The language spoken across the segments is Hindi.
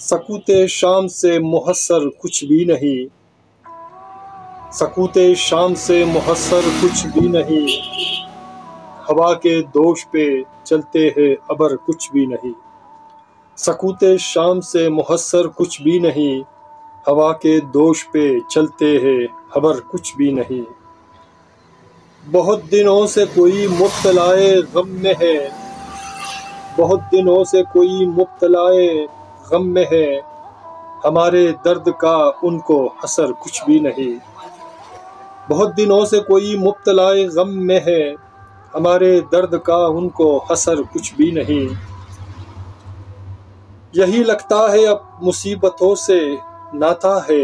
सकूते शाम से मुहस्सर कुछ भी नहीं, सकूते शाम से मुहस्सर कुछ भी नहीं, हवा के दोष पे चलते हैं अबर कुछ भी नहीं। सकूते शाम से मुहस्सर कुछ भी नहीं, हवा के दोष पे चलते हैं खबर कुछ भी नहीं। बहुत दिनों से कोई मुब्तलाए गम में है, बहुत दिनों से कोई मुब्तलाए गम में है, हमारे दर्द का उनको असर कुछ भी नहीं। बहुत दिनों से कोई मुब्तलाए गम में है, हमारे दर्द का उनको असर कुछ भी नहीं। यही लगता है अब मुसीबतों से नाता है,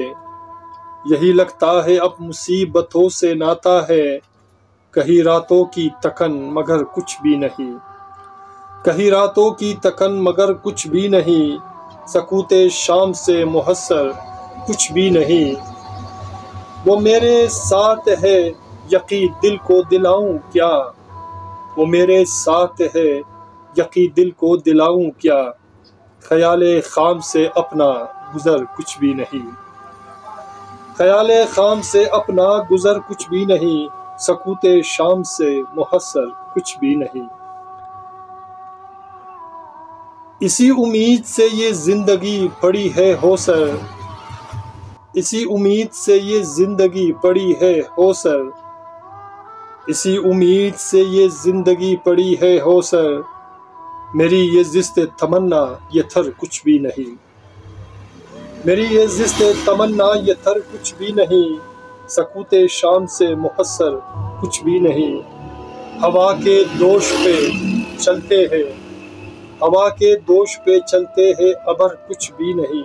यही लगता है अब मुसीबतों से नाता है, कहीं रातों की तकन मगर कुछ भी नहीं, कहीं रातों की तकन मगर कुछ भी नहीं, सकूते शाम से मुहस्सर कुछ भी नहीं। वो मेरे साथ है यकी दिल को दिलाऊं क्या, वो मेरे साथ है यकी दिल को दिलाऊं क्या, ख्याले खाम से अपना गुजर कुछ भी नहीं, ख्याले खाम से अपना गुजर कुछ भी नहीं, सकूते शाम से मुहस्सर कुछ भी नहीं। इसी उम्मीद से ये जिंदगी पड़ी है होसर, इसी उम्मीद से ये जिंदगी पड़ी है होसर, इसी उम्मीद से ये जिंदगी पड़ी है होसर, मेरी ये जिस्ते तमन्ना ये थर कुछ भी नहीं, मेरी ये जिस्ते तमन्ना ये थर कुछ भी नहीं, सकूते शाम से मुहस्सर कुछ भी नहीं। हवा के दोष पे चलते हैं, हवा के दोष पे चलते हैं अबर कुछ भी नहीं,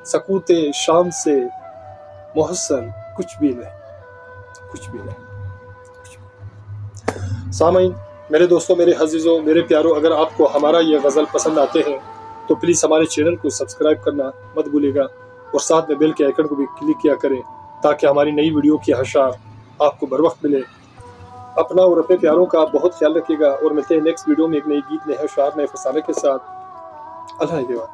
सकूते शाम से मुहस्सर कुछ भी नहीं, कुछ भी नहीं। सामीन, मेरे दोस्तों, मेरे अज़ीज़ों, मेरे प्यारों, अगर आपको हमारा ये गज़ल पसंद आते हैं तो प्लीज़ हमारे चैनल को सब्सक्राइब करना मत भूलिएगा और साथ में बेल के आइकन को भी क्लिक किया करें ताकि हमारी नई वीडियो की हशार आपको बर वक्त मिले। अपना और अपने प्यारों का बहुत ख्याल रखिएगा और मिलते हैं नेक्स्ट वीडियो में एक नई गीत, नए हशार, नए फसाने के साथ। अल्लाह के बाद।